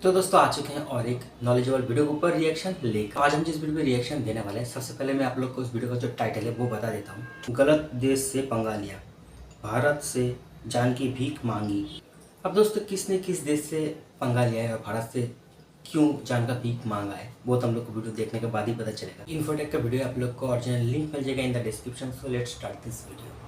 तो दोस्तों आ चुके हैं और एक नॉलेजेबल वीडियो के ऊपर रिएक्शन लेकर। आज हम जिस वीडियो पे रिएक्शन देने वाले हैं, सबसे पहले मैं आप लोग को उस वीडियो का जो टाइटल है वो बता देता हूँ। गलत देश से पंगा लिया, भारत से जान की भीख मांगी। अब दोस्तों किसने किस देश से पंगा लिया है और भारत से क्यों जान का भीख मांगा है, वो तो हम लोग को वीडियो देखने के बाद ही पता चलेगा। इन्फोटेक का वीडियो आप लोग को ओरिजिनल लिंक मिल जाएगा in the description. So let's start this video.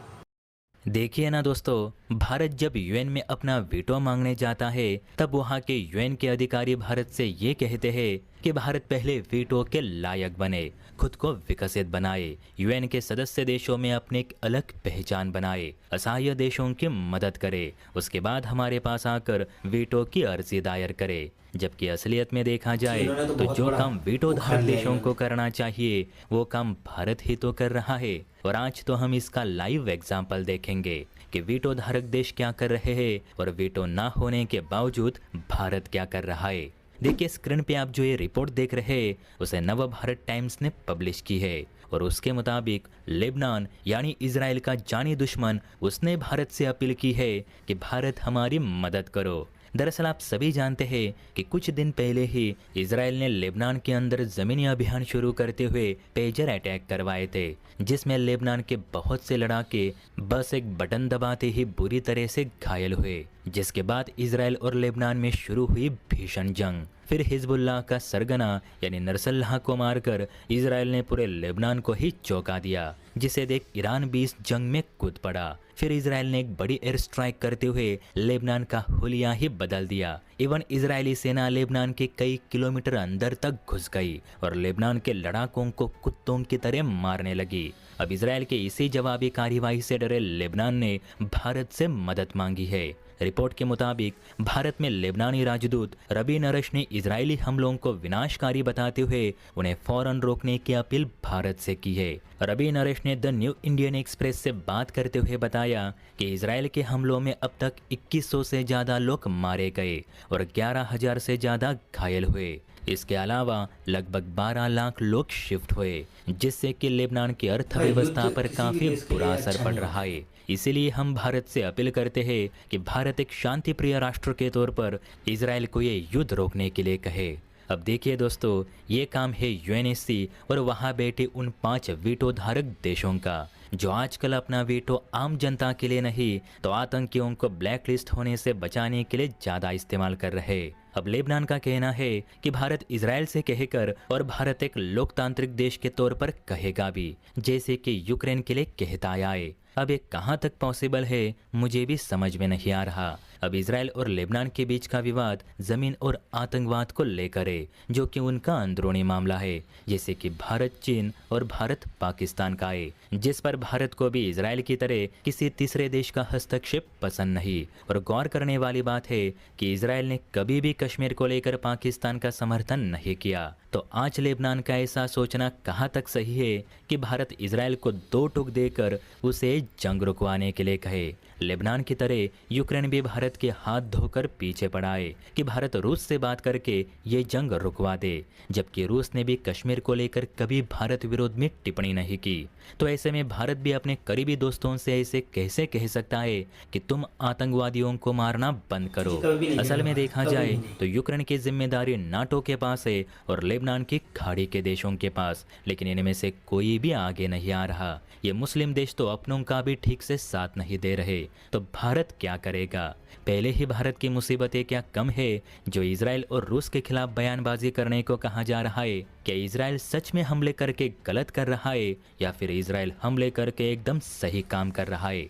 देखिए ना दोस्तों, भारत जब यूएन में अपना वीटो मांगने जाता है तब वहाँ के यूएन के अधिकारी भारत से ये कहते हैं कि भारत पहले वीटो के लायक बने, खुद को विकसित बनाए, यूएन के सदस्य देशों में अपनी एक अलग पहचान बनाए, असहाय देशों की मदद करे, उसके बाद हमारे पास आकर वीटो की अर्जी दायर करे। जबकि असलियत में देखा जाए तो जो काम वीटो धारक देशों को करना चाहिए वो काम भारत ही तो कर रहा है। और आज तो हम इसका लाइव एग्जाम्पल देखेंगे कि वीटो धारक देश क्या कर रहे हैं और वीटो ना होने के बावजूद भारत क्या कर रहा है। देखिए स्क्रीन पे आप जो ये रिपोर्ट देख रहे हैं उसे नव भारत टाइम्स ने पब्लिश की है और उसके मुताबिक लेबनान यानी इजराइल का जानी दुश्मन उसने भारत से अपील की है कि भारत हमारी मदद करो। दरअसल आप सभी जानते हैं कि कुछ दिन पहले ही इजराइल ने लेबनान के अंदर ज़मीनी अभियान शुरू करते हुए पेजर अटैक करवाए थे, जिसमें लेबनान के बहुत से लड़ाके बस एक बटन दबाते ही बुरी तरह से घायल हुए, जिसके बाद इजराइल और लेबनान में शुरू हुई भीषण जंग। फिर हिजबुल्लाह का सरगना यानी नसरल्लाह को मारकर इजराइल ने पूरे लेबनान को ही चौंका दिया, जिसे देख ईरान भी इस जंग में कूद पड़ा। फिर इजराइल ने एक बड़ी एयर स्ट्राइक करते हुए लेबनान का हुलिया ही बदल दिया। इवन इजरायली सेना लेबनान के कई किलोमीटर अंदर तक घुस गई और लेबनान के लड़ाकों को कुत्तों की तरह मारने लगी। अब इजराइल के इसी जवाबी कार्यवाही से डरे लेबनान ने भारत से मदद मांगी है। रिपोर्ट के मुताबिक भारत में लेबनानी राजदूत रबी नरश ने इजरायली हमलों को विनाशकारी बताते हुए उन्हें फौरन रोकने की अपील भारत से की है। रबी नरश ने द न्यू इंडियन एक्सप्रेस से बात करते हुए बताया कि इजराइल के हमलों में अब तक 2100 से ज़्यादा लोग मारे गए और 11,000 से ज़्यादा घायल हुए। इसके अलावा लगभग 12 लाख लोग शिफ्ट हुए, जिससे कि लेबनान की अर्थव्यवस्था पर काफ़ी बुरा असर पड़ रहा है। इसीलिए हम भारत से अपील करते हैं कि भारत एक शांति प्रिय राष्ट्र के तौर पर इजराइल को ये युद्ध रोकने के लिए कहे। अब देखिए दोस्तों, ये काम है यूएनएससी और वहाँ बैठे उन 5 वीटो धारक देशों का, जो आजकल अपना वीटो आम जनता के लिए नहीं तो आतंकियों को ब्लैक लिस्ट होने से बचाने के लिए ज़्यादा इस्तेमाल कर रहे। अब लेबनान का कहना है कि भारत इजराइल से कहकर और भारत एक लोकतांत्रिक देश के तौर पर कहेगा भी, जैसे कि यूक्रेन के लिए कहता आया है। अब ये कहाँ तक पॉसिबल है मुझे भी समझ में नहीं आ रहा। अब इजराइल और लेबनान के बीच का विवाद जमीन और आतंकवाद को लेकर है, जो कि उनका अंदरूनी मामला है, जैसे कि भारत चीन और भारत पाकिस्तान का है, जिस पर भारत को भी इजराइल की तरह किसी तीसरे देश का हस्तक्षेप पसंद नहीं। और गौर करने वाली बात है कि इजराइल ने कभी भी कश्मीर को लेकर पाकिस्तान का समर्थन नहीं किया। तो आज लेबनान का ऐसा सोचना कहाँ तक सही है कि भारत इजराइल को 2 टूक देकर उसे जंग रुकवाने के लिए कहे। लेबनान की तरह यूक्रेन भी भारत के हाथ धोकर पीछे पड़ा है कि भारत रूस से बात करके ये जंग रुकवा दे, जबकि रूस ने भी कश्मीर को लेकर कभी भारत विरोध में टिप्पणी नहीं की। तो ऐसे में भारत भी अपने करीबी दोस्तों से ऐसे कैसे कह सकता है कि तुम आतंकवादियों को मारना बंद करो। असल में देखा जाए तो यूक्रेन की जिम्मेदारी नाटो के पास है और लेबनान की खाड़ी के देशों के पास, लेकिन इनमें से कोई भी आगे नहीं आ रहा। ये मुस्लिम देश तो अपनों का भी ठीक से साथ नहीं दे रहे, तो भारत क्या करेगा? पहले ही भारत की मुसीबतें क्या कम है जो इजराइल और रूस के खिलाफ बयानबाजी करने को कहा जा रहा है? क्या इजराइल सच में हमले करके गलत कर रहा है या फिर इजराइल हमले करके एकदम सही काम कर रहा है?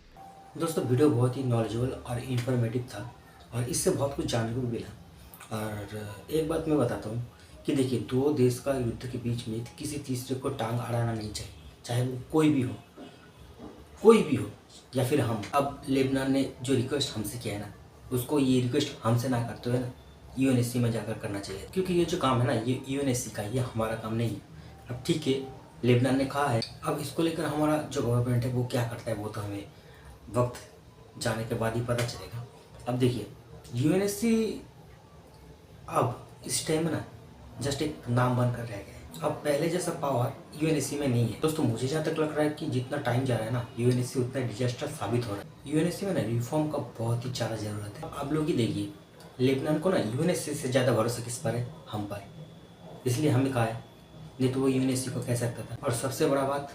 दोस्तों वीडियो बहुत ही नॉलेजेबल और इन्फॉर्मेटिव था और इससे बहुत कुछ जानने को मिला। और एक बात मैं बताता हूँ कि देखिए, 2 देश का युद्ध के बीच में किसी तीसरे को टांग अड़ाना नहीं चाहिए, चाहे वो कोई भी हो या फिर हम। अब लेबनान ने जो रिक्वेस्ट हमसे किया है ना, उसको ये रिक्वेस्ट हमसे ना करते हुए ना यूएनएससी में जाकर करना चाहिए, क्योंकि ये जो काम है ना ये यूएनएससी का, ये हमारा काम नहीं है। अब ठीक है, लेबनान ने कहा है, अब इसको लेकर हमारा जो गवर्नमेंट है वो क्या करता है वो तो हमें वक्त जाने के बाद ही पता चलेगा। अब देखिए, यूएनएससी अब इस टाइम में ना जस्ट एक नाम बनकर रह गया है। अब पहले जैसा पावर यूएनएससी में नहीं है। दोस्तों मुझे जहाँ तक लग रहा है कि जितना टाइम जा रहा है ना, यूएनएससी उतना डिजास्टर साबित हो रहा है। यूएनएससी में ना रिफॉर्म का बहुत ही ज़्यादा ज़रूरत है। आप लोग ही देखिए, लेबनान को ना यूएनएससी से ज़्यादा भरोसा किस पर है? हम पर। इसलिए हमें कहा है, नहीं तो वो यूएनएससी को कह सकता था। और सबसे बड़ा बात,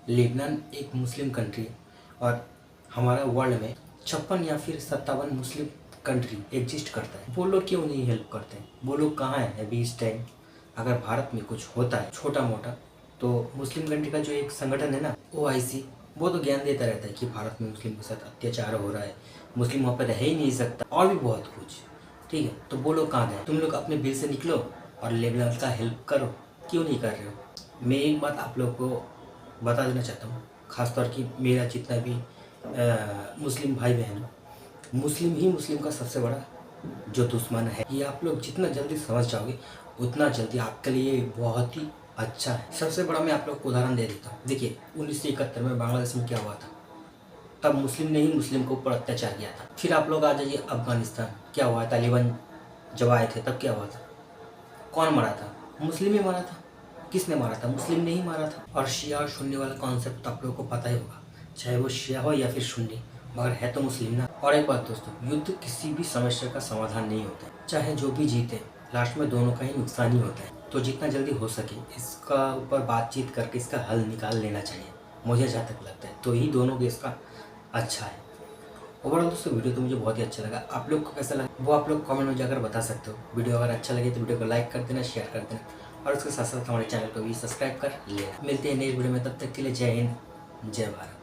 लेबनान एक मुस्लिम कंट्री है और हमारा वर्ल्ड में 56 या फिर 57 मुस्लिम कंट्री एग्जिस्ट करता है। वो लोग क्यों नहीं हेल्प करते हैं? वो लोग कहाँ हैं अभी इस टाइम? अगर भारत में कुछ होता है छोटा मोटा, तो मुस्लिम कंट्री का जो एक संगठन है ना, OIC, वो तो ज्ञान देता रहता है कि भारत में मुस्लिम के साथ अत्याचार हो रहा है, मुस्लिम वहाँ पर रह ही नहीं सकता, और भी बहुत कुछ। ठीक है, तो वो लोग कहाँ गए? तुम लोग अपने बिल से निकलो और लेबनान का हेल्प करो, क्यों नहीं कर रहे हो? मैं एक बात आप लोग को बता देना चाहता हूँ, ख़ासतौर कि मेरा जितना भी मुस्लिम भाई बहन, मुस्लिम ही मुस्लिम का सबसे बड़ा जो दुश्मन है। ये आप लोग जितना जल्दी समझ जाओगे उतना जल्दी आपके लिए बहुत ही अच्छा है। सबसे बड़ा मैं आप लोग को उदाहरण दे देता हूँ। देखिए 1971 में बांग्लादेश में क्या हुआ था? तब मुस्लिम ने ही मुस्लिम के ऊपर अत्याचार किया था। फिर आप लोग आ जाइए अफगानिस्तान, क्या हुआ? तालिबान जब आए थे तब क्या हुआ था? कौन मरा था? मुस्लिम ही मारा था। किसने मारा था? मुस्लिम ने ही मारा था। और शिया और सुन्नी वाला कॉन्सेप्ट तो आप लोगों को पता ही होगा, चाहे वो शिया हो या फिर सुन्नी, मगर है तो मुस्लिम ना। और एक बात दोस्तों, युद्ध किसी भी समस्या का समाधान नहीं होता है। चाहे जो भी जीते, लास्ट में दोनों का ही नुकसान ही होता है। तो जितना जल्दी हो सके इसका ऊपर बातचीत करके इसका हल निकाल लेना चाहिए, मुझे जहाँ तक लगता है। तो ही दोनों के इसका अच्छा है। ओवरऑल दोस्तों वीडियो तो मुझे बहुत ही अच्छा लगा। आप लोग को कैसा लगा वो आप लोग कमेंट में जाकर बता सकते हो। वीडियो अगर अच्छा लगे तो वीडियो को लाइक कर देना, शेयर कर देना और उसके साथ साथ हमारे चैनल को भी सब्सक्राइब कर लेना। मिलते हैं नेक्स्ट वीडियो में, तब तक के लिए जय हिंद, जय भारत।